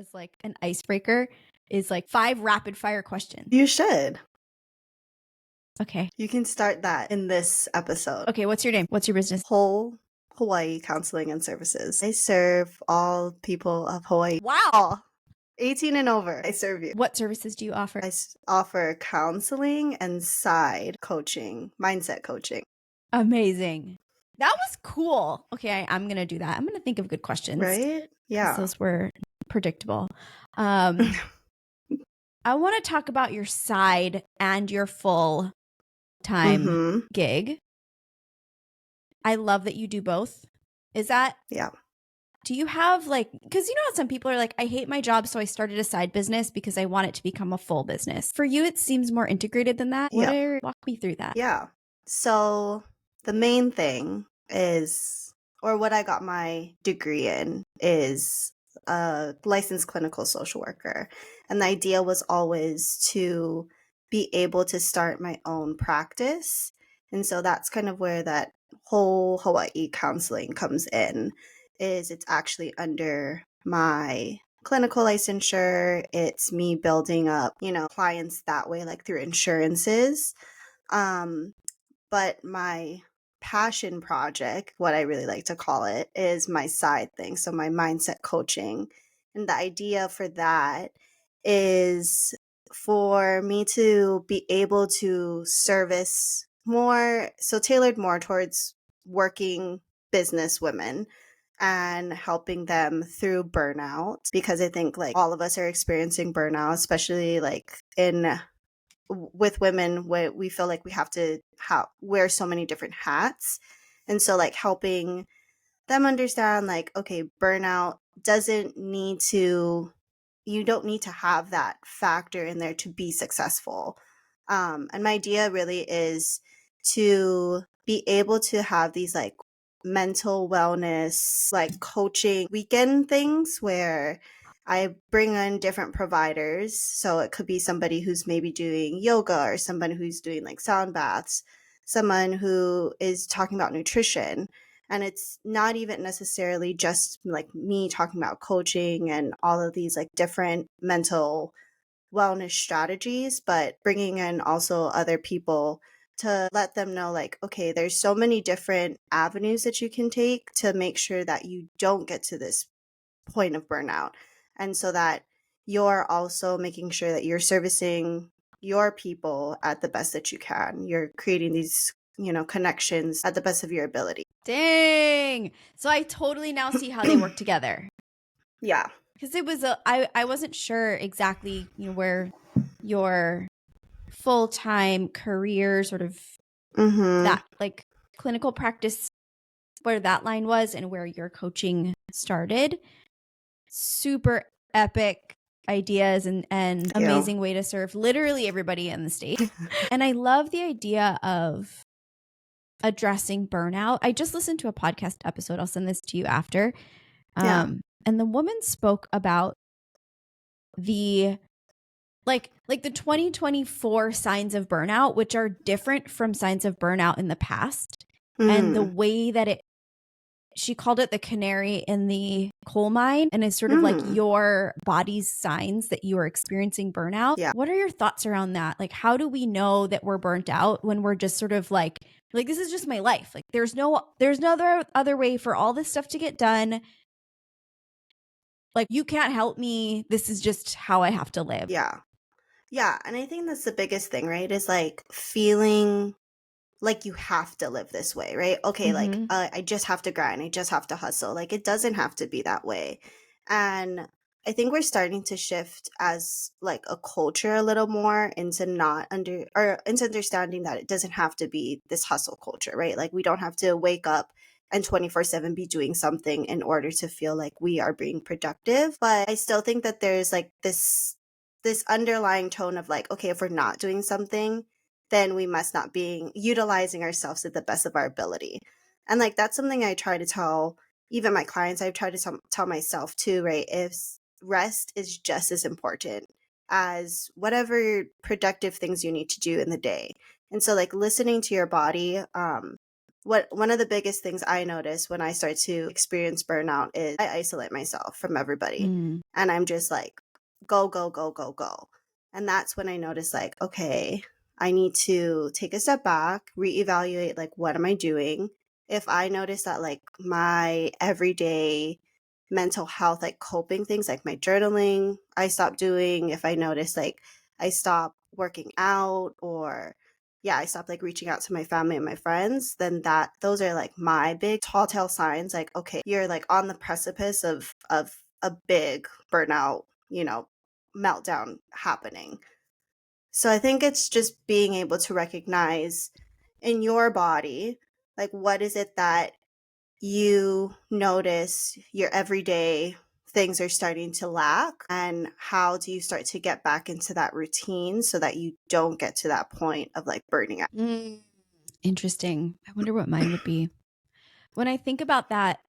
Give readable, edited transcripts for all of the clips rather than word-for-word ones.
as like an icebreaker is like 5 rapid fire questions. You should. Okay. You can start that in this episode. Okay, what's your name? What's your business? Whole Hawaii Counseling and Services. I serve all people of Hawaii. Wow. All 18 and over. I serve you. What services do you offer? I offer counseling and side coaching, mindset coaching. Amazing. That was cool. Okay, I'm going to do that. I'm going to think of good questions. Right? Yeah. Those were predictable. I want to talk about your side and your full time gig. I love that you do both. Is that? Yeah. Do you have like, because you know how some people are like, I hate my job, so I started a side business because I want it to become a full business. For you, it seems more integrated than that. Walk me through that. Yeah. So the main thing is, or what I got my degree in is a licensed clinical social worker. And the idea was always to be able to start my own practice. And so that's kind of where that whole Hawaii counseling comes in, is it's actually under my clinical licensure. It's me building up, clients that way, like through insurances. But my passion project, what I really like to call it, is my side thing. So my mindset coaching. And the idea for that is for me to be able to service more, so tailored more towards working business women and helping them through burnout, because I think like all of us are experiencing burnout, especially like with women, where we feel like we have to wear so many different hats. And so like helping them understand like, okay, burnout you don't need to have that factor in there to be successful. And my idea really is to be able to have these like mental wellness, like coaching weekend things where I bring in different providers. So it could be somebody who's maybe doing yoga, or somebody who's doing like sound baths, someone who is talking about nutrition. And it's not even necessarily just like me talking about coaching and all of these like different mental wellness strategies, but bringing in also other people to let them know like, okay, there's so many different avenues that you can take to make sure that you don't get to this point of burnout. And so that you're also making sure that you're servicing your people at the best that you can. You're creating these, connections at the best of your ability. Dang. So I totally now see how they work together. Yeah. Because it was I wasn't sure exactly where your full-time career sort of that like clinical practice, where that line was and where your coaching started. Super epic ideas and amazing way to serve literally everybody in the state. And I love the idea of addressing burnout. I just listened to a podcast episode. I'll send this to you after. And the woman spoke about the like the 2024 signs of burnout, which are different from signs of burnout in the past. And the way that she called it the canary in the coal mine, and it's sort of like your body's signs that you are experiencing burnout. Yeah. What are your thoughts around that? Like, how do we know that we're burnt out when we're just sort of like this is just my life. Like there's no other way for all this stuff to get done. Like you can't help me. This is just how I have to live. Yeah. Yeah. And I think that's the biggest thing, right? Is like feeling like you have to live this way, right? Okay, like I just have to grind. I just have to hustle. Like it doesn't have to be that way. And I think we're starting to shift as like a culture a little more into into understanding that it doesn't have to be this hustle culture, right? Like we don't have to wake up and 24/7 be doing something in order to feel like we are being productive. But I still think that there's like this underlying tone of like, okay, if we're not doing something, then we must not be utilizing ourselves at the best of our ability. And like that's something I try to tell even my clients. I've tried to tell myself too, right? If rest is just as important as whatever productive things you need to do in the day. And so like listening to your body, one of the biggest things I notice when I start to experience burnout is I isolate myself from everybody. And I'm just like, go, go, go, go, go. And that's when I notice like, okay, I need to take a step back, reevaluate like, what am I doing? If I notice that like my everyday mental health, like coping things, like my journaling, I stop doing. If I notice like I stop working out, or yeah, I stopped like reaching out to my family and my friends, then those are like my big tall tale signs, like, okay, you're like on the precipice of a big burnout, meltdown happening. So I think it's just being able to recognize in your body, like, what is it that you notice your everyday things are starting to lack, and how do you start to get back into that routine so that you don't get to that point of like burning out. Interesting. I wonder what mine would be. When I think about that,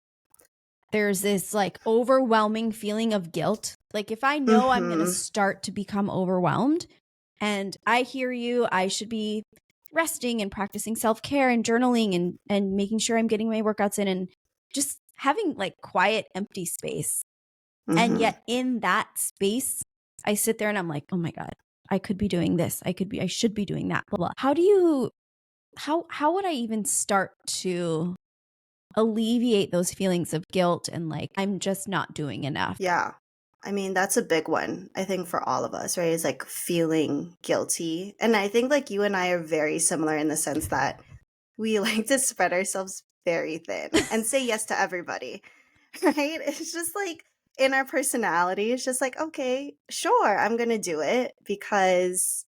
there's this like overwhelming feeling of guilt. Like if I know I'm going to start to become overwhelmed, and I hear you, I should be resting and practicing self-care and journaling and making sure I'm getting my workouts in and just having like quiet, empty space. And yet in that space, I sit there and I'm like, oh my God, I could be doing this. I should be doing that. Blah, blah. How would I even start to alleviate those feelings of guilt and like, I'm just not doing enough? Yeah. I mean, that's a big one, I think, for all of us, right? Is like feeling guilty. And I think like you and I are very similar in the sense that we like to spread ourselves very thin and say yes to everybody, right? It's just like in our personality, it's just like, okay, sure, I'm going to do it because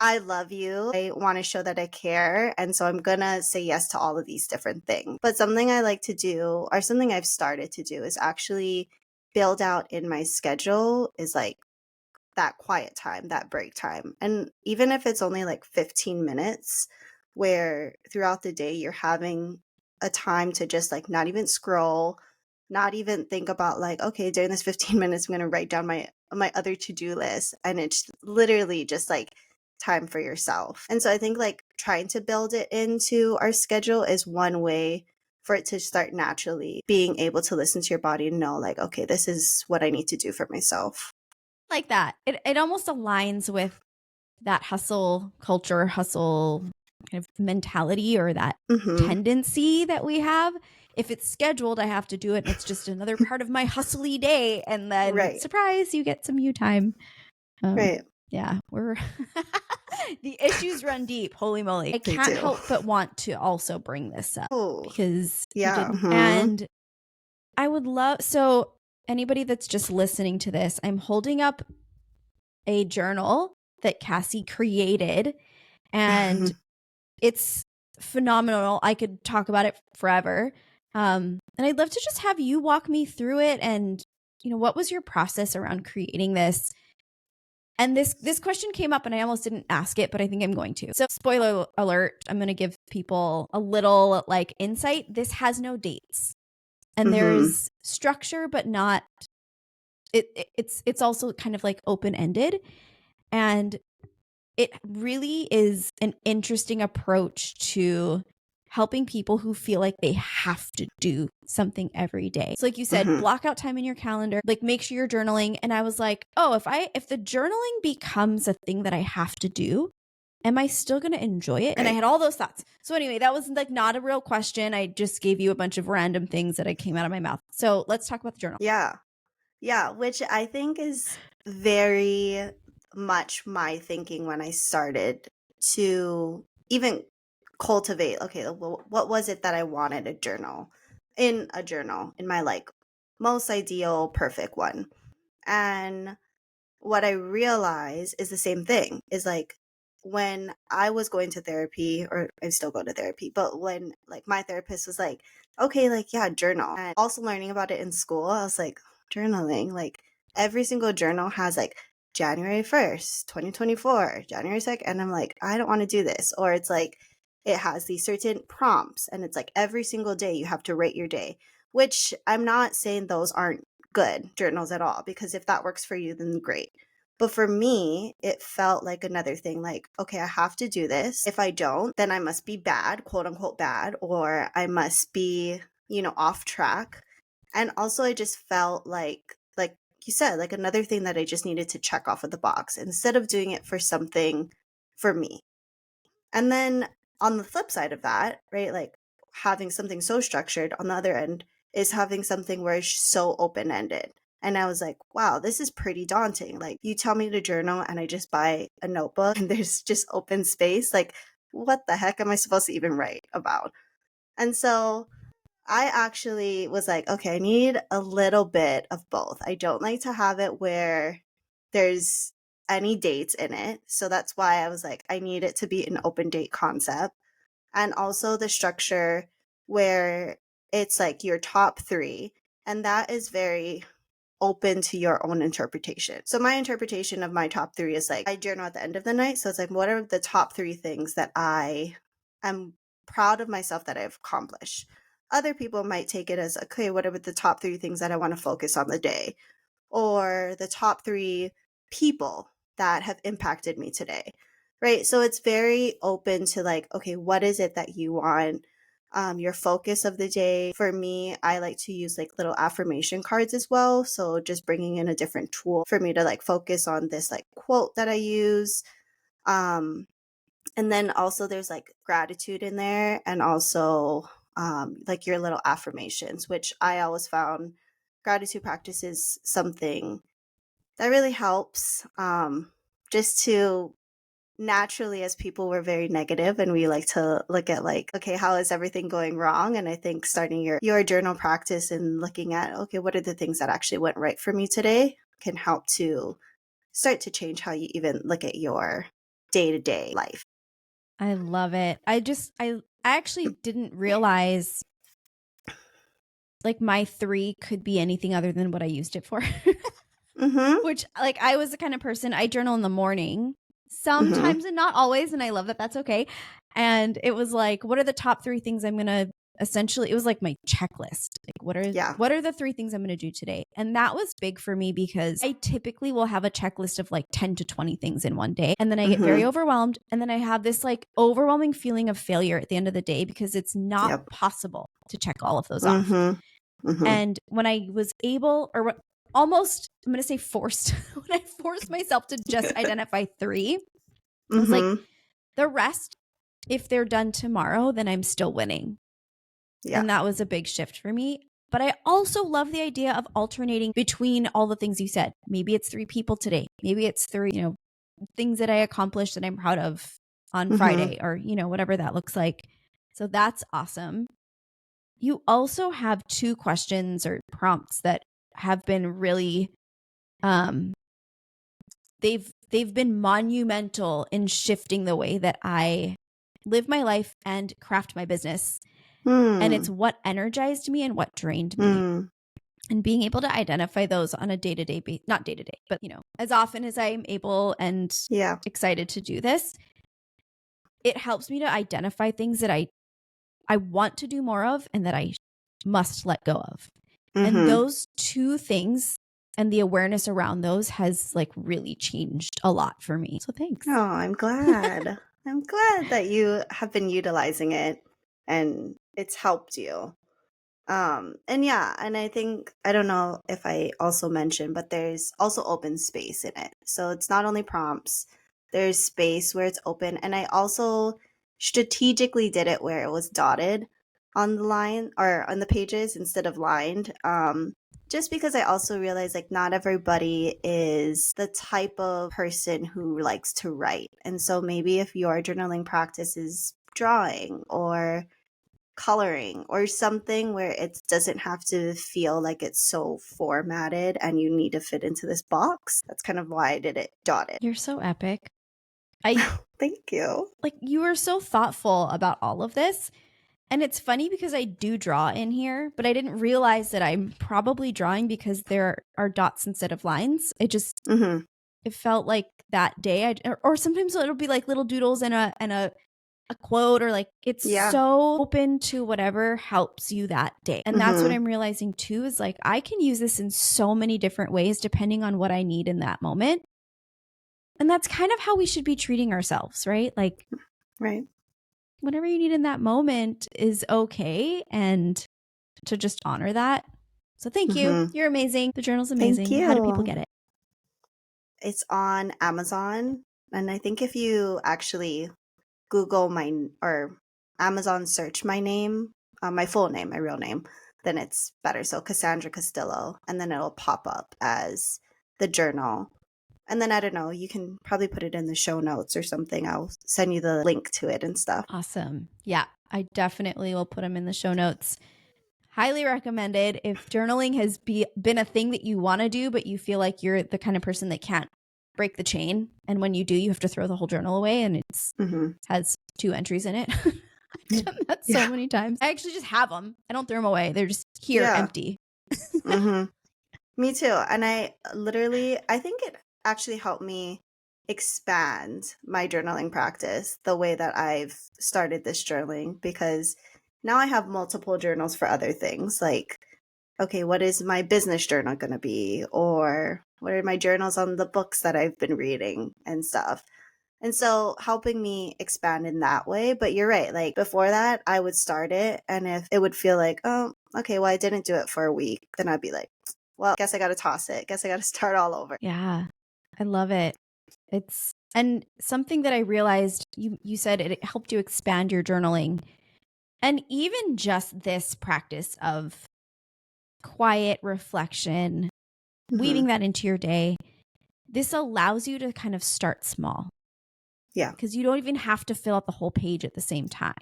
I love you. I want to show that I care. And so I'm going to say yes to all of these different things. But something I like to do, or something I've started to do, is actually build out in my schedule is like that quiet time, that break time. And even if it's only like 15 minutes, where throughout the day you're having a time to just like not even scroll, not even think about like, okay, during this 15 minutes, I'm going to write down my other to-do list. And it's literally just like time for yourself. And so I think like trying to build it into our schedule is one way for it to start naturally being able to listen to your body and know like, okay, this is what I need to do for myself. Like that. It almost aligns with that hustle culture, hustle kind of mentality, or that tendency that we have. If it's scheduled, I have to do it. And it's just another part of my hustly day. And then surprise, you get some you time. Right. Yeah, we're the issues run deep. Holy moly. I can't help but want to also bring this up because you didn't. And I would love, so anybody that's just listening to this, I'm holding up a journal that Cassie created, and it's phenomenal. I could talk about it forever. And I'd love to just have you walk me through it. And, what was your process around creating this? And this question came up and I almost didn't ask it, but I think I'm going to. So spoiler alert, I'm going to give people a little like insight. This has no dates. And there's structure, but not, it's also kind of like open-ended. And it really is an interesting approach to helping people who feel like they have to do something every day. So like you said, block out time in your calendar, like make sure you're journaling. And I was like, oh, if the journaling becomes a thing that I have to do, am I still going to enjoy it? And I had all those thoughts. So anyway, that was like not a real question. I just gave you a bunch of random things that I came out of my mouth. So let's talk about the journal. Yeah. Yeah. Which I think is very much my thinking when I started to even cultivate, okay, well, what was it that I wanted in my like most ideal, perfect one. And what I realize is the same thing, is like when I was going to therapy, or I still go to therapy, but when like my therapist was like, okay, like, yeah, journal. And also learning about it in school, I was like, journaling, like every single journal has like January 1st, 2024, January 2nd. And I'm like, I don't want to do this. Or it's like, it has these certain prompts and it's like every single day you have to rate your day, which I'm not saying those aren't good journals at all, because if that works for you, then great. But for me, it felt like another thing, like, okay, I have to do this. If I don't, then I must be bad, quote unquote bad, or I must be, off track. And also I just felt like you said, like another thing that I just needed to check off of the box instead of doing it for something for me. And then on the flip side of that, right, like having something so structured on the other end is having something where it's so open ended. And I was like, wow, this is pretty daunting. Like, you tell me to journal and I just buy a notebook and there's just open space. Like, what the heck am I supposed to even write about? And so I actually was like, okay, I need a little bit of both. I don't like to have it where there's any dates in it. So that's why I was like, I need it to be an open date concept. And also the structure where it's like your top three. And that is very open to your own interpretation. So my interpretation of my top three is like, I journal at the end of the night. So it's like, what are the top three things that I am proud of myself that I've accomplished? Other people might take it as, okay, what are the top three things that I want to focus on the day? Or the top three people that have impacted me today, right? So it's very open to like, okay, what is it that you want? Your focus of the day. For me, I like to use like little affirmation cards as well. So just bringing in a different tool for me to like focus on this like quote that I use. And then also there's like gratitude in there, and also like your little affirmations, which I always found gratitude practice is something that really helps, just to naturally, as people, we're very negative and we like to look at like, okay, how is everything going wrong? And I think starting your journal practice and looking at, okay, what are the things that actually went right for me today can help to start to change how you even look at your day-to-day life. I love it. I actually didn't realize like my three could be anything other than what I used it for. Mm-hmm. Which, like, I was the kind of person, I journal in the morning Mm-hmm. sometimes and not always. And I love that. That's okay. And it was like, what are the top three things I'm going to essentially, it was like my checklist. Like, what are the three things I'm going to do today? And that was big for me because I typically will have a checklist of like 10 to 20 things in one day. And then I get very overwhelmed. And then I have this like overwhelming feeling of failure at the end of the day because it's not possible to check all of those off. And when I was able, or almost, I'm going to say forced, when I forced myself to just identify three, I was like, the rest, if they're done tomorrow, then I'm still winning. And that was a big shift for me. But I also love the idea of alternating between all the things you said. Maybe it's three people today. Maybe it's three, things that I accomplished that I'm proud of on Friday, or, whatever that looks like. So that's awesome. You also have two questions or prompts that have been really, they've been monumental in shifting the way that I live my life and craft my business. And it's what energized me and what drained me. And being able to identify those on a day-to-day basis, not day-to-day, but as often as I'm able and excited to do this, it helps me to identify things that I want to do more of and that I must let go of. And those two things and the awareness around those has like really changed a lot for me. So thanks. Oh, I'm glad. I'm glad that you have been utilizing it and it's helped you. And I think, I don't know if I also mentioned, but there's also open space in it. So it's not only prompts, there's space where it's open. And I also strategically did it where it was dotted on the line or on the pages instead of lined. Just because I also realized like not everybody is the type of person who likes to write. And so maybe if your journaling practice is drawing or coloring or something where it doesn't have to feel like it's so formatted and you need to fit into this box. That's kind of why I did it dotted. You're so epic. Thank you. Like, you were so thoughtful about all of this. And it's funny because I do draw in here, but I didn't realize that I'm probably drawing because there are dots instead of lines. It just, it felt like that day, or sometimes it'll be like little doodles and a quote, or like it's so open to whatever helps you that day. And that's what I'm realizing too, is like I can use this in so many different ways depending on what I need in that moment. And that's kind of how we should be treating ourselves, right? Like, Right. whatever you need in that moment is okay. And to just honor that. So thank you. You're amazing. The journal's amazing. Thank you. How do people get it? It's on Amazon. And I think if you actually Google or Amazon search my name, my full name, my real name, then it's better. So Cassandra Castillo. And then it'll pop up as the journal. And then I don't know, you can probably put it in the show notes or something. I'll send you the link to it and stuff. Awesome. Yeah, I definitely will put them in the show notes. Highly recommended. If journaling has been a thing that you want to do, but you feel like you're the kind of person that can't break the chain. And when you do, you have to throw the whole journal away and it has 2 entries in it. I've done that so many times. I actually just have them. I don't throw them away. They're just here empty. Me too. And I think it actually helped me expand my journaling practice the way that I've started this journaling, because now I have multiple journals for other things. Like, okay, what is my business journal going to be? Or what are my journals on the books that I've been reading and stuff? And so helping me expand in that way. But you're right. Like before that, I would start it. And if it would feel like, oh, okay, well, I didn't do it for a week, then I'd be like, well, guess I got to toss it. Guess I got to start all over. Yeah, I love it. And something that I realized, you said it helped you expand your journaling. And even just this practice of quiet reflection, weaving that into your day, this allows you to kind of start small. Yeah. Because you don't even have to fill out the whole page at the same time.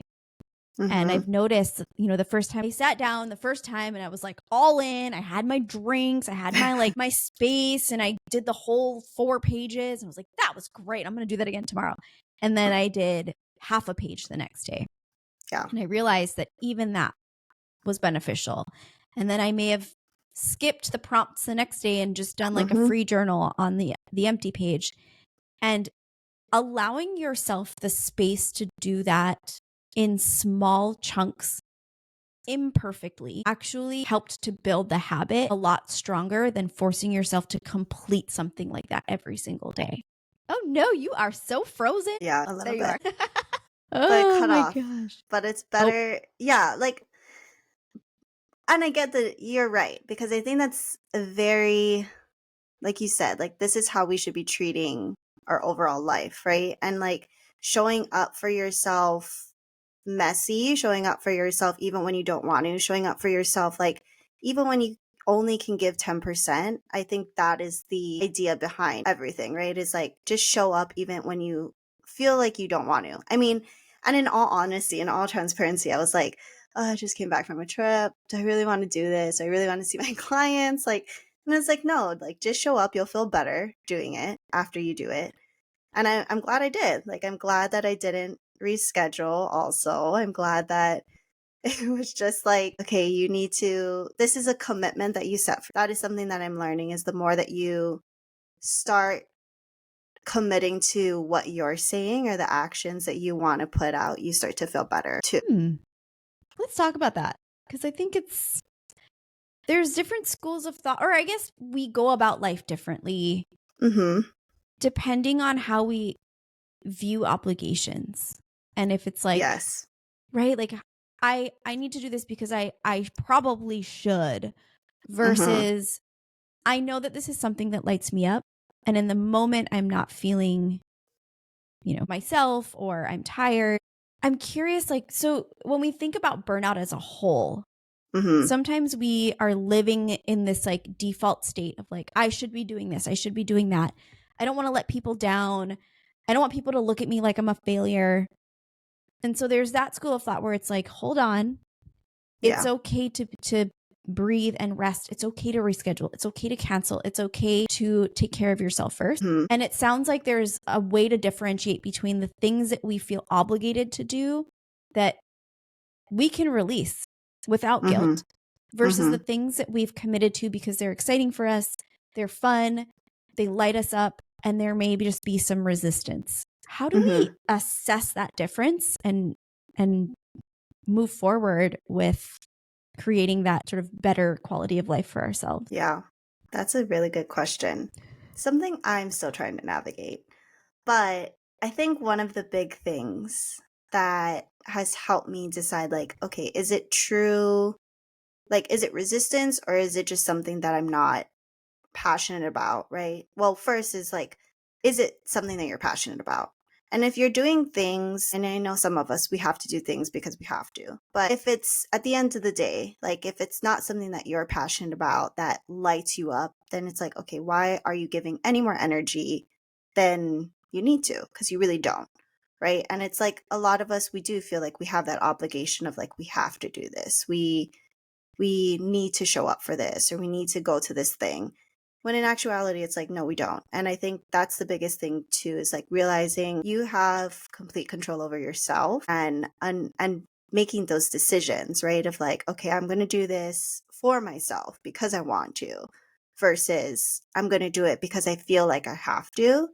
And I've noticed, the first time I sat down and I was like all in, I had my drinks, I had my my space, and I did the whole 4 pages. And I was like, that was great. I'm going to do that again tomorrow. And then I did half a page the next day. Yeah. And I realized that even that was beneficial. And then I may have skipped the prompts the next day and just done like a free journal on the empty page. And allowing yourself the space to do that in small chunks imperfectly actually helped to build the habit a lot stronger than forcing yourself to complete something like that every single day. Oh no, you are so frozen. Yeah, a little bit. Oh cut my off. gosh. But it's better. Yeah, and I get that you're right, because I think that's a very, like you said, like this is how we should be treating our overall life, right? And like showing up for yourself messy, showing up for yourself even when you don't want to, showing up for yourself like even when you only can give 10%. I think that is the idea behind everything, right? Is like just show up even when you feel like you don't want to. I mean, and in all honesty, in all transparency, I was like, oh, I just came back from a trip. Do I really want to do this? Do I really want to see my clients? Like, and it's like, no, like just show up. You'll feel better doing it after you do it. And I'm glad I did. Like, I'm glad that I didn't reschedule also. I'm glad that it was just like, okay, this is a commitment that you set. That is something that I'm learning, is the more that you start committing to what you're saying or the actions that you want to put out, you start to feel better too. Let's talk about that, because I think there's different schools of thought, or I guess we go about life differently depending on how we view obligations. And if it's like, yes, right, like I need to do this because I probably should, versus I know that this is something that lights me up, and in the moment I'm not feeling myself, or I'm tired. I'm curious, like, so when we think about burnout as a whole, sometimes we are living in this like default state of like, I should be doing this, I should be doing that. I don't want to let people down. I don't want people to look at me like I'm a failure. And so there's that school of thought where it's like, hold on. It's okay to breathe and rest. It's okay to reschedule. It's okay to cancel. It's okay to take care of yourself first. And it sounds like there's a way to differentiate between the things that we feel obligated to do that we can release without guilt, versus the things that we've committed to because they're exciting for us, they're fun, they light us up, and there may just be some resistance. How do we assess that difference and move forward with creating that sort of better quality of life for ourselves? Yeah, that's a really good question. Something I'm still trying to navigate. But I think one of the big things that has helped me decide, like, okay, is it true? Like, is it resistance or is it just something that I'm not passionate about, right? Well, first is like, is it something that you're passionate about? And if you're doing things, and I know some of us, we have to do things because we have to. But if it's at the end of the day, like if it's not something that you're passionate about that lights you up, then it's like, okay, why are you giving any more energy than you need to? Because you really don't. Right. And it's like a lot of us, we do feel like we have that obligation of like, we have to do this. We need to show up for this or we need to go to this thing. When in actuality, it's like, no, we don't. And I think that's the biggest thing too, is like realizing you have complete control over yourself and making those decisions, right? Of like, okay, I'm going to do this for myself because I want to versus I'm going to do it because I feel like I have to.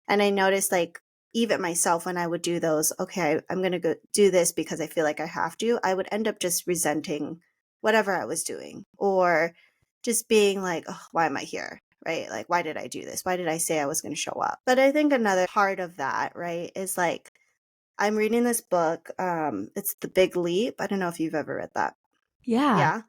And I noticed like even myself when I would do those, okay, I'm going to go do this because I feel like I have to, I would end up just resenting whatever I was doing or just being like, oh, why am I here? Right? Like, why did I do this? Why did I say I was going to show up? But I think another part of that, right, is like, I'm reading this book. It's The Big Leap. I don't know if you've ever read that. Yeah. Yeah.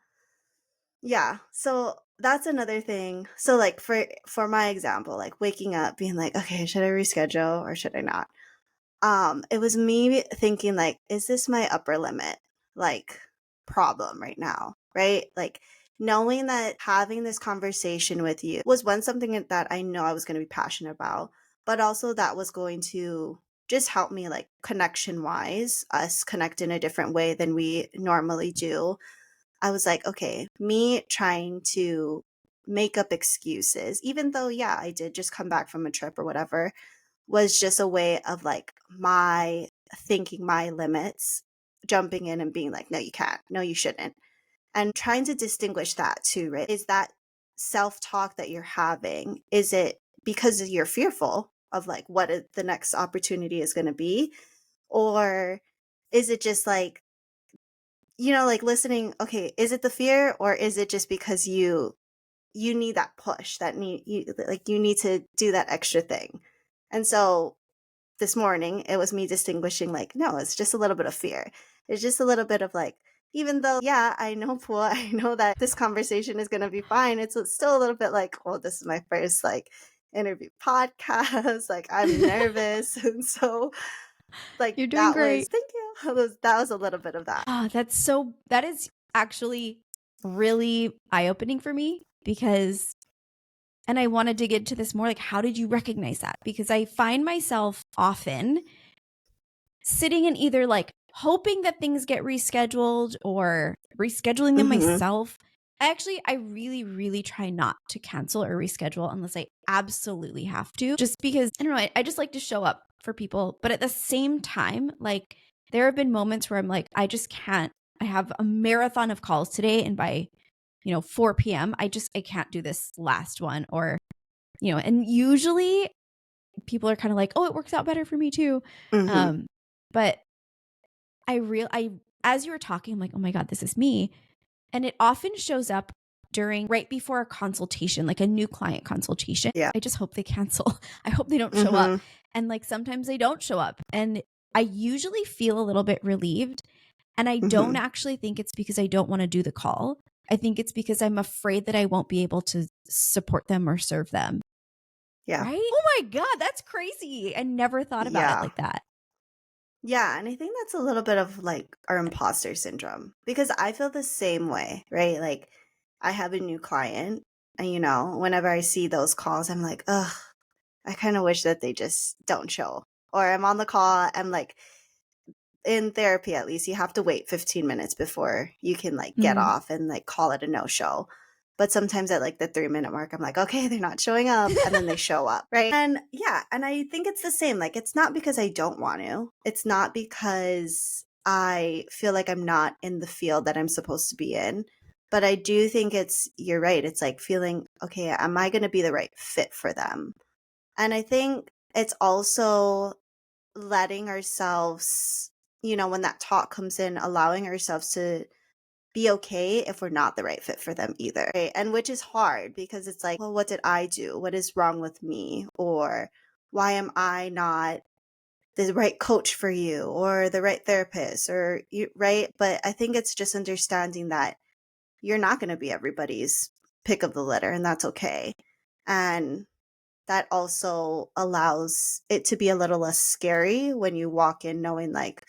Yeah. So that's another thing. So like for my example, like waking up being like, okay, should I reschedule or should I not? It was me thinking like, is this my upper limit like problem right now? Right? Like knowing that having this conversation with you was something that I know I was going to be passionate about, but also that was going to just help me like connection wise, us connect in a different way than we normally do. I was like, okay, me trying to make up excuses, even though, yeah, I did just come back from a trip or whatever, was just a way of like my thinking my limits, jumping in and being like, no, you can't. No, you shouldn't. And trying to distinguish that too, right? Is that self talk that you're having? Is it because you're fearful of like what the next opportunity is going to be? Or is it just like, like listening, okay, is it the fear or is it just because you need that push that you need to do that extra thing? And so this morning it was me distinguishing like, no, it's just a little bit of fear. It's just a little bit of like, even though, yeah, I know, Pua, I know that this conversation is going to be fine. It's still a little bit like, well, this is my first like interview podcast. Like I'm nervous. And so like You're doing that was, great. thank you. That was a little bit of that. Oh, that is actually really eye-opening for me because, and I want to dig into this more, like, how did you recognize that? Because I find myself often sitting and either like hoping that things get rescheduled or rescheduling them Mm-hmm. myself. I really, really try not to cancel or reschedule unless I absolutely have to, just because I don't know, I just like to show up for people. But at the same time, like there have been moments where I'm like, I just can't. I have a marathon of calls today, and by 4 p.m., I can't do this last one, or and usually people are kind of like, oh, it works out better for me too. Mm-hmm. But I as you were talking, I'm like, oh my God, this is me. And it often shows up right before a consultation, like a new client consultation. Yeah. I just hope they cancel. I hope they don't show up. Mm-hmm. And like sometimes they don't show up. And I usually feel a little bit relieved. And I don't Mm-hmm. actually think it's because I don't want to do the call. I think it's because I'm afraid that I won't be able to support them or serve them. Yeah. Right? Oh my God, that's crazy. I never thought about it Yeah. like that. Yeah, and I think that's a little bit of like our imposter syndrome because I feel the same way, right? Like I have a new client and whenever I see those calls, I'm like, ugh, I kind of wish that they just don't show. Or I'm on the call, I'm like, in therapy at least, you have to wait 15 minutes before you can like get Mm. off and like call it a no-show. But sometimes at like the 3-minute mark, I'm like, okay, they're not showing up. And then they show up. Right. And yeah. And I think it's the same. Like, it's not because I don't want to. It's not because I feel like I'm not in the field that I'm supposed to be in. But I do think you're right. It's like feeling, okay, am I going to be the right fit for them? And I think it's also letting ourselves, when that talk comes in, allowing ourselves to be okay if we're not the right fit for them either. Right? And which is hard because it's like, well, what did I do? What is wrong with me? Or why am I not the right coach for you or the right therapist or you, right? But I think it's just understanding that you're not going to be everybody's pick of the litter, and that's okay. And that also allows it to be a little less scary when you walk in knowing like,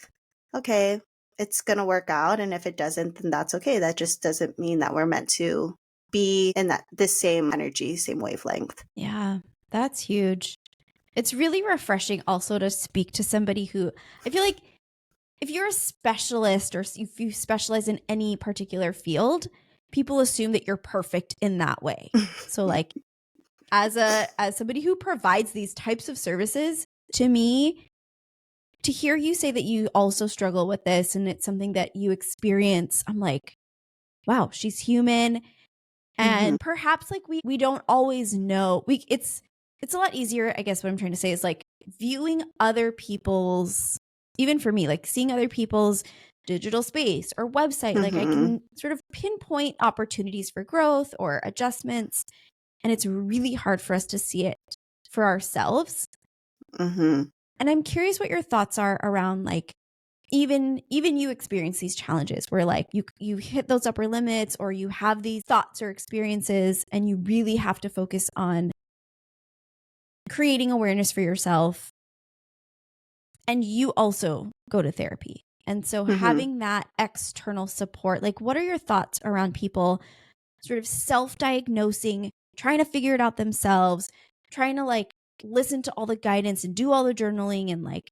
okay, it's going to work out. And if it doesn't, then that's okay. That just doesn't mean that we're meant to be in that this same energy, same wavelength. Yeah, that's huge. It's really refreshing also to speak to somebody who, I feel like if you're a specialist or if you specialize in any particular field, people assume that you're perfect in that way. So like as somebody who provides these types of services, to me, to hear you say that you also struggle with this and it's something that you experience, I'm like, wow, she's human. And perhaps like we don't always know. It's a lot easier, I guess what I'm trying to say is like viewing other people's, even for me, like seeing other people's digital space or website, like I can sort of pinpoint opportunities for growth or adjustments. And it's really hard for us to see it for ourselves. And I'm curious what your thoughts are around like even you experience these challenges where like you hit those upper limits or you have these thoughts or experiences and you really have to focus on creating awareness for yourself, and you also go to therapy. And so having that external support, like what are your thoughts around people sort of self-diagnosing, trying to figure it out themselves, trying to like listen to all the guidance and do all the journaling and like,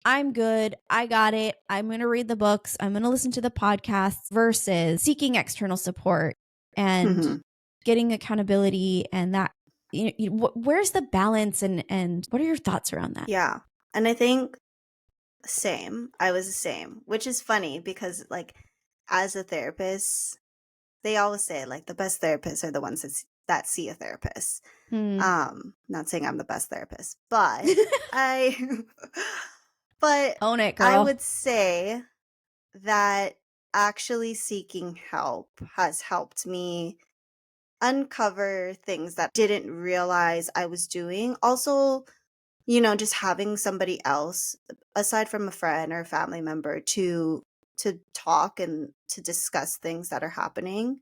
I'm good, I got it, I'm going to read the books, I'm going to listen to the podcasts, versus seeking external support and getting accountability and that, where's the balance and what are your thoughts around that? Yeah. And I think I was the same, which is funny because like as a therapist, they always say like the best therapists are the ones that see a therapist. Not saying I'm the best therapist, but I but Own it, girl. I would say that actually seeking help has helped me uncover things that didn't realize I was doing. Also, just having somebody else aside from a friend or a family member to talk and to discuss things that are happening.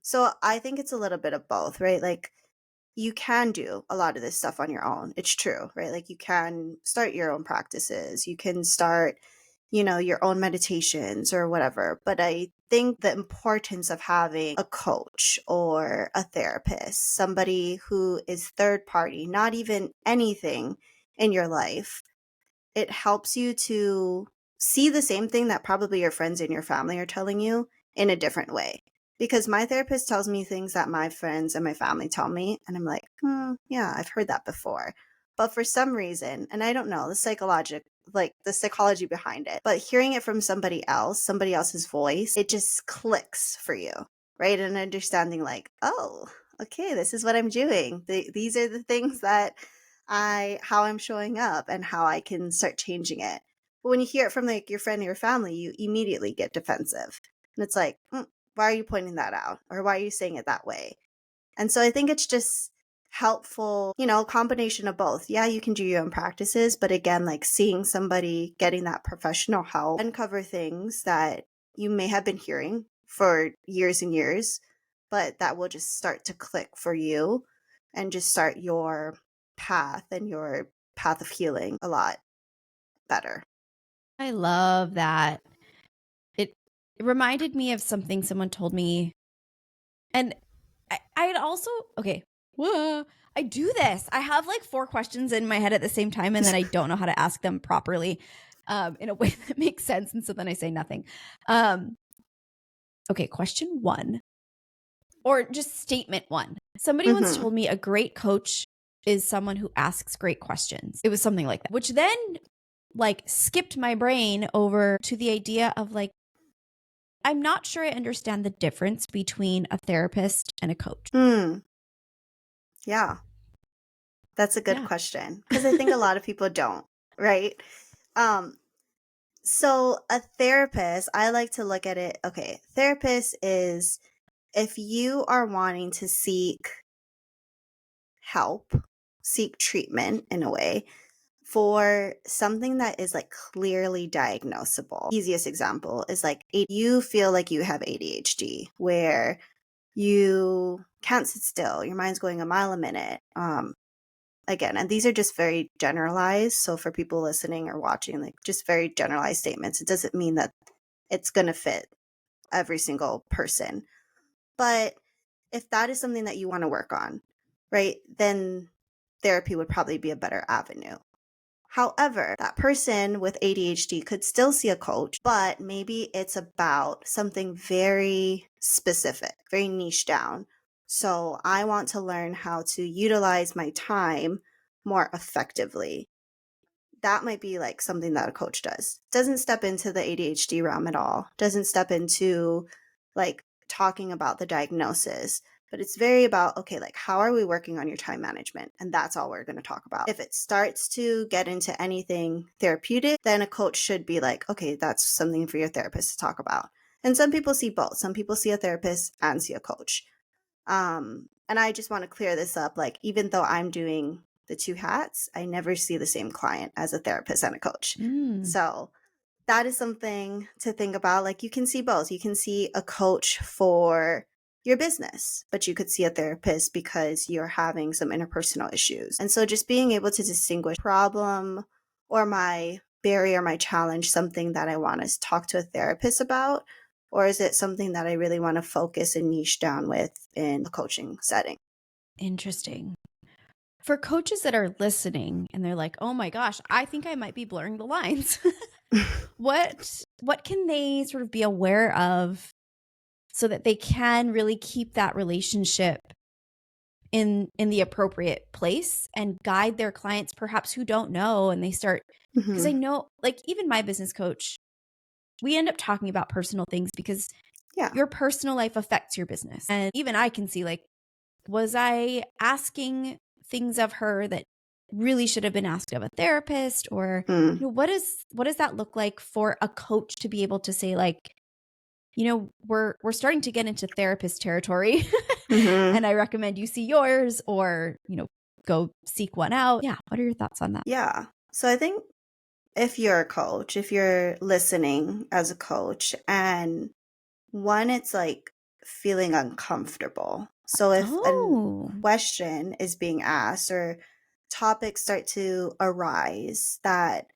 So I think it's a little bit of both, right? Like you can do a lot of this stuff on your own. It's true, right? Like you can start your own practices. You can start, your own meditations or whatever. But I think the importance of having a coach or a therapist, somebody who is third party, not even anything in your life, it helps you to see the same thing that probably your friends and your family are telling you in a different way. Because my therapist tells me things that my friends and my family tell me, and I'm like, yeah, I've heard that before. But for some reason, and I don't know the psychology behind it, but hearing it from somebody else's voice, it just clicks for you, right? And understanding like, oh, okay, this is what I'm doing. These are the things that how I'm showing up and how I can start changing it. But when you hear it from like your friend or your family, you immediately get defensive. And it's like, why are you pointing that out? Or why are you saying it that way? And so I think it's just helpful, combination of both. Yeah, you can do your own practices, but again, like seeing somebody getting that professional help, uncover things that you may have been hearing for years and years, but that will just start to click for you and just start your path and your path of healing a lot better. I love that. It reminded me of something someone told me. And I'd also, okay, whoa, I do this. I have like 4 questions in my head at the same time, and then I don't know how to ask them properly in a way that makes sense. And so then I say nothing. Okay, question 1, or just statement 1. Somebody once told me a great coach is someone who asks great questions. It was something like that, which then like skipped my brain over to the idea of like, I'm not sure I understand the difference between a therapist and a coach. Yeah. That's a good question, because I think a lot of people don't, right? So a therapist, I like to look at it, okay, therapist is if you are wanting to seek help seek treatment in a way for something that is like clearly diagnosable. Easiest example is like you feel like you have ADHD where you can't sit still, your mind's going a mile a minute. Again, and these are just very generalized. So for people listening or watching, like just very generalized statements. It doesn't mean that it's going to fit every single person. But if that is something that you want to work on, right, then therapy would probably be a better avenue. However, that person with ADHD could still see a coach, but maybe it's about something very specific, very niche down. So I want to learn how to utilize my time more effectively. That might be like something that a coach does. Doesn't step into the ADHD realm at all. Doesn't step into like talking about the diagnosis, but it's very about, okay, like how are we working on your time management? And that's all we're going to talk about. If it starts to get into anything therapeutic, then a coach should be like, okay, that's something for your therapist to talk about. And some people see both. Some people see a therapist and see a coach. And I just want to clear this up. Like, even though I'm doing the two hats, I never see the same client as a therapist and a coach. So that is something to think about. Like, you can see both. You can see a coach for your business, but you could see a therapist because you're having some interpersonal issues. And so just being able to distinguish problem or my barrier, my challenge, something that I want to talk to a therapist about, or is it something that I really want to focus and niche down with in a coaching setting? Interesting. For coaches that are listening and they're like, oh my gosh, I think I might be blurring the lines. What can they sort of be aware of so that they can really keep that relationship in the appropriate place and guide their clients perhaps who don't know, and they start, because I know, like, even my business coach, we end up talking about personal things because your personal life affects your business. And even I can see, like, was I asking things of her that really should have been asked of a therapist? Or, what does that look like for a coach to be able to say, like, we're starting to get into therapist territory and I recommend you see yours, or, go seek one out. Yeah. What are your thoughts on that? Yeah. So I think if you're a coach, if you're listening as a coach, and one, it's like feeling uncomfortable. So if a question is being asked or topics start to arise that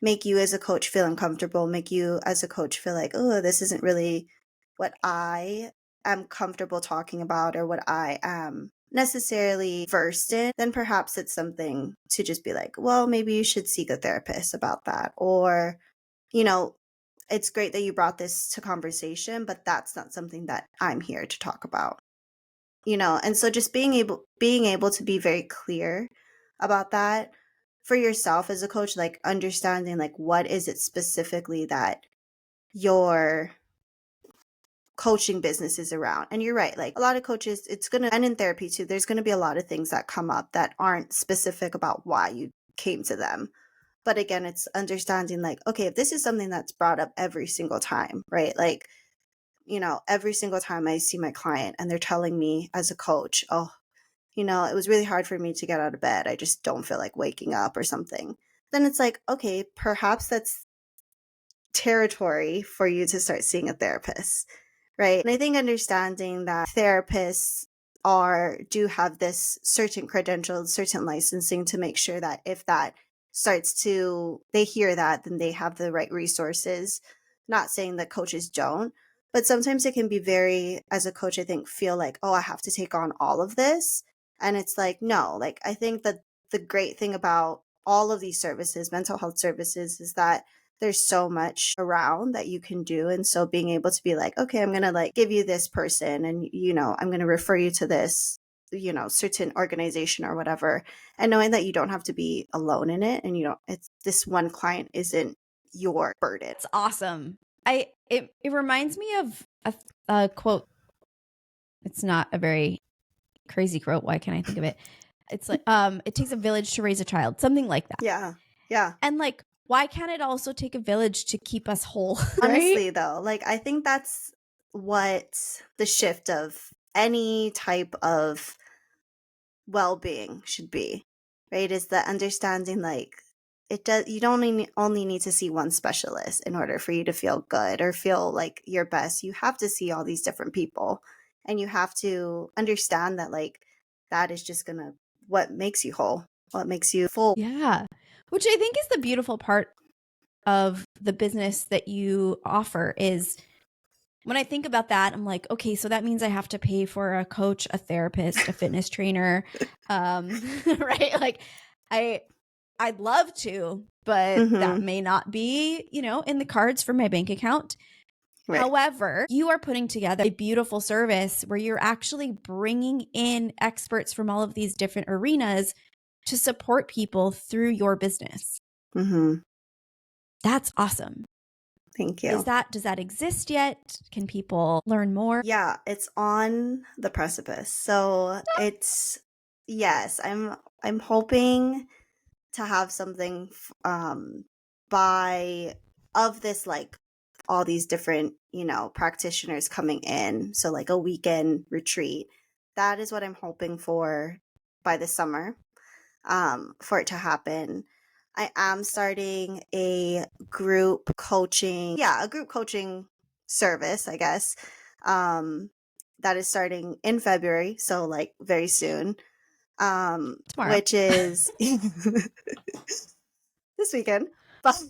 make you as a coach feel uncomfortable, make you as a coach feel like, oh, this isn't really what I am comfortable talking about or what I am necessarily versed in, then perhaps it's something to just be like, well, maybe you should seek a therapist about that. Or, it's great that you brought this to conversation, but that's not something that I'm here to talk about. And so just being able to be very clear about that for yourself as a coach, like understanding like what is it specifically that your coaching business is around. And you're right, like a lot of coaches, and in therapy too, there's gonna be a lot of things that come up that aren't specific about why you came to them. But again, it's understanding like, okay, if this is something that's brought up every single time, right? Like, every single time I see my client and they're telling me as a coach, oh, it was really hard for me to get out of bed. I just don't feel like waking up or something. Then it's like, okay, perhaps that's territory for you to start seeing a therapist, right? And I think understanding that therapists do have this certain credentials, certain licensing to make sure that if that they hear that, then they have the right resources. Not saying that coaches don't, but sometimes it can be very, as a coach, I think, feel like, oh, I have to take on all of this. And it's like, no, like, I think that the great thing about all of these services, mental health services, is that there's so much around that you can do. And so being able to be like, okay, I'm going to like give you this person and, I'm going to refer you to this, certain organization or whatever. And knowing that you don't have to be alone in it. And this one client isn't your burden. It's awesome. It reminds me of a quote. It's not a very crazy quote. Why can't I think of it? It's like, it takes a village to raise a child, something like that. Yeah. Yeah. And like, why can't it also take a village to keep us whole? Honestly, though, like, I think that's what the shift of any type of well-being should be. right? Is the understanding like you don't only need to see one specialist in order for you to feel good or feel like your best. You have to see all these different people, and you have to understand that like that is just gonna what makes you whole, what makes you full. Yeah. Which I think is the beautiful part of the business that you offer is when I think about that, I'm like, okay, so that means I have to pay for a coach, a therapist, a fitness trainer, right? Like I'd love to, but that Mm-hmm. may not be, in the cards for my bank account. Right. However, you are putting together a beautiful service where you're actually bringing in experts from all of these different arenas to support people through your business. Mm-hmm. That's awesome. Thank you. Does that exist yet? Can people learn more? Yeah, it's on the precipice. So it's yes, I'm hoping to have something by of this like all these different, practitioners coming in. So like a weekend retreat. That is what I'm hoping for by the summer, for it to happen. I am starting a group coaching service, I guess. That is starting in February, so like very soon. Tomorrow. Which is this weekend. But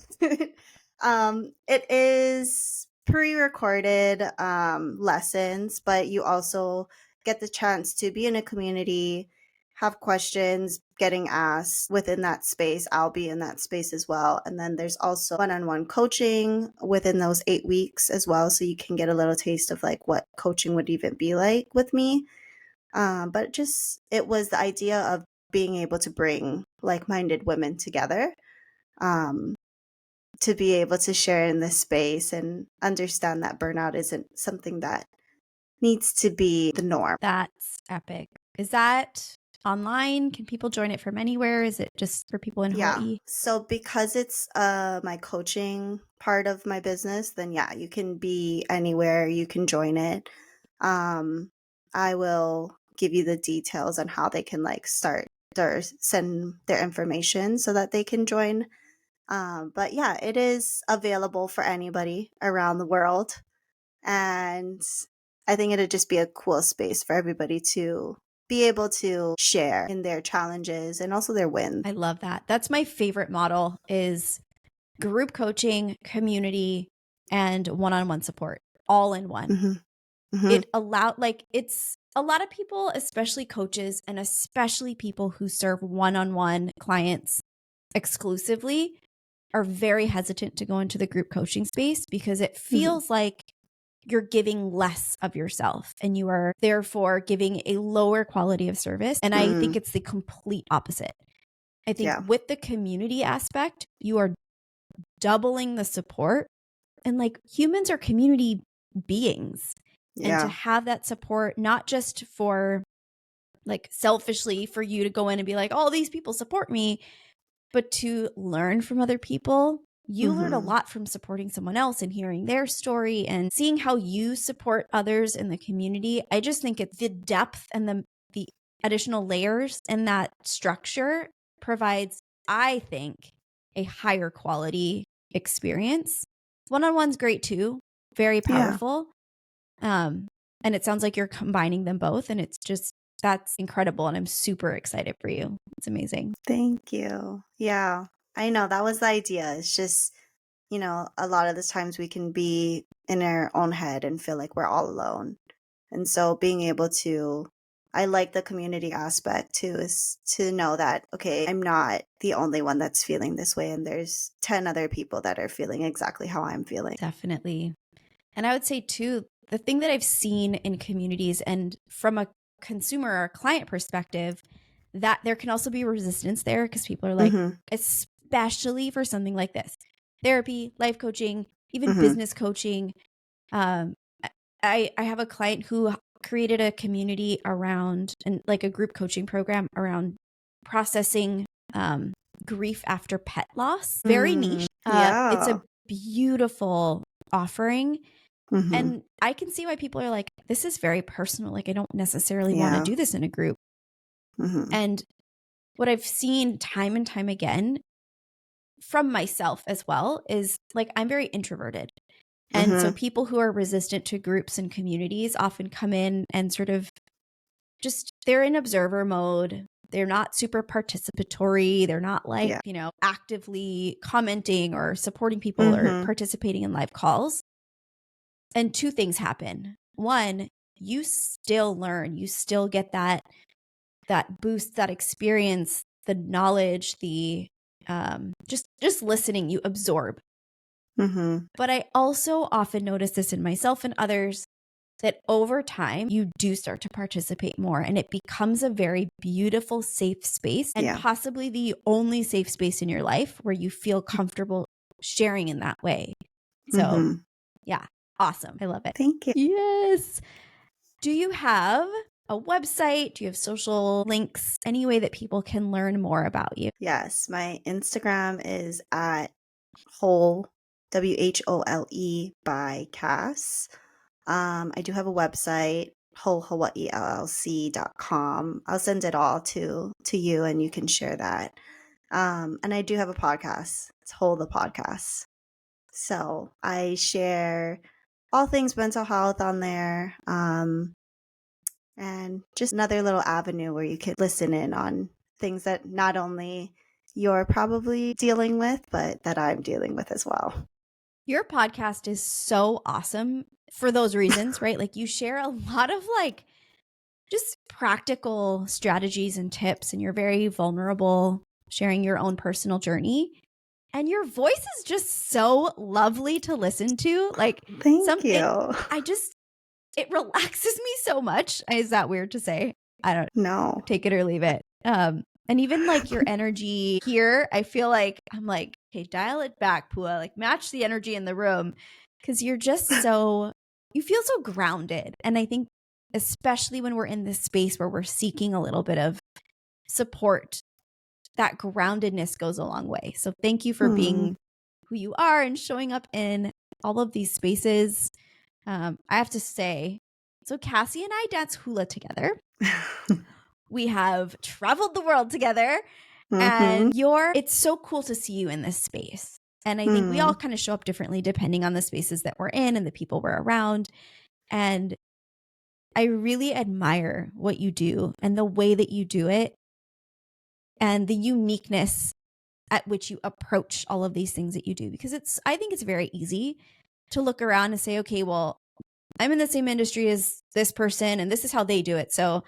it is pre-recorded lessons, but you also get the chance to be in a community, have questions getting asked within that space. I'll be in that space as well. And then there's also one-on-one coaching within those 8 weeks as well. So you can get a little taste of like what coaching would even be like with me. But it was the idea of being able to bring like-minded women together, um, to be able to share in this space and understand that burnout isn't something that needs to be the norm. That's epic. Is that online? Can people join it from anywhere? Is it just for people in Yeah. Hawaii? So because it's my coaching part of my business, then yeah, you can be anywhere, you can join it. I will give you the details on how they can like start or send their information so that they can join. But yeah, it is available for anybody around the world. And I think it'd just be a cool space for everybody to be able to share in their challenges and also their wins. I love that. That's my favorite model is group coaching, community, and one-on-one support all in one. Mm-hmm. Mm-hmm. It's a lot of people, especially coaches and especially people who serve one-on-one clients exclusively, are very hesitant to go into the group coaching space because it feels like you're giving less of yourself and you are therefore giving a lower quality of service. And I think it's the complete opposite. I think with the community aspect, you are doubling the support, and like humans are community beings. And to have that support, not just for like selfishly for you to go in and be like, all these people support me, but to learn from other people. You learn a lot from supporting someone else and hearing their story and seeing how you support others in the community. I just think it's the depth and the additional layers in that structure provides, I think, a higher quality experience. One-on-one's great too, very powerful. And it sounds like you're combining them both, and that's incredible. And I'm super excited for you. It's amazing. Thank you. Yeah, I know that was the idea. It's just, a lot of the times we can be in our own head and feel like we're all alone. And so being able to, I like the community aspect too, is to know that, okay, I'm not the only one that's feeling this way. And there's 10 other people that are feeling exactly how I'm feeling. Definitely. And I would say too, the thing that I've seen in communities and from a consumer or client perspective, that there can also be resistance there because people are like, especially for something like this, therapy, life coaching, even business coaching. I have a client who created a community around and like a group coaching program around processing grief after pet loss. Very niche. It's a beautiful offering. And I can see why people are like, this is very personal. Like, I don't necessarily want to do this in a group. And what I've seen time and time again from myself as well is like I'm very introverted. And so people who are resistant to groups and communities often come in and sort of just they're in observer mode. They're not super participatory. They're not like, actively commenting or supporting people or participating in live calls. And two things happen. One, you still learn, you still get that boost, that experience, the knowledge, the just listening, you absorb. But I also often notice this in myself and others that over time you do start to participate more and it becomes a very beautiful, safe space and possibly the only safe space in your life where you feel comfortable sharing in that way. So yeah, awesome. I love it. Thank you. Yes. Do you have a website? Do you have social links? Any way that people can learn more about you? Yes. My Instagram is at whole, WHOLE by Cass. I do have a website, wholeheartedly.com. I'll send it all to you and you can share that. And I do have a podcast. It's Whole the Podcast. So I share all things mental health on there. And just another little avenue where you could listen in on things that not only you're probably dealing with, but that I'm dealing with as well. Your podcast is so awesome for those reasons, right? Like you share a lot of like just practical strategies and tips, and you're very vulnerable, sharing your own personal journey. And your voice is just so lovely to listen to. Like, Thank you. It relaxes me so much. Is that weird to say? I don't know. Take it or leave it. And even like your energy here, I feel like I'm like, okay, dial it back, Pua. Like match the energy in the room because you're just you feel so grounded. And I think especially when we're in this space where we're seeking a little bit of support, that groundedness goes a long way. So thank you for being who you are and showing up in all of these spaces. I have to say, so Cassie and I dance hula together. We have traveled the world together and it's so cool to see you in this space. And I think we all kind of show up differently depending on the spaces that we're in and the people we're around. And I really admire what you do and the way that you do it and the uniqueness at which you approach all of these things that you do. Because I think it's very easy to look around and say, okay, well, I'm in the same industry as this person and this is how they do it. So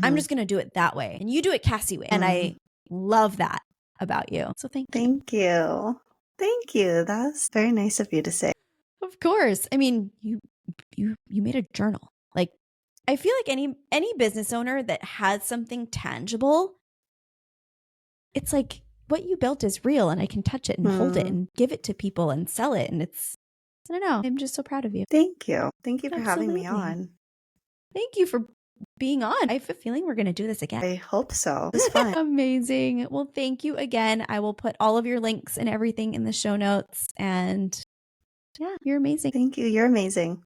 I'm just going to do it that way. And you do it Cassie way. And I love that about you. So thank you. Thank you. Thank you. That's very nice of you to say. Of course. I mean, you made a journal. Like I feel like any business owner that has something tangible, it's like what you built is real and I can touch it and hold it and give it to people and sell it. And I don't know. I'm just so proud of you. Thank you. Thank you for having me on. Thank you for being on. I have a feeling we're going to do this again. I hope so. It's fun. Amazing. Well, thank you again. I will put all of your links and everything in the show notes. And yeah, you're amazing. Thank you. You're amazing.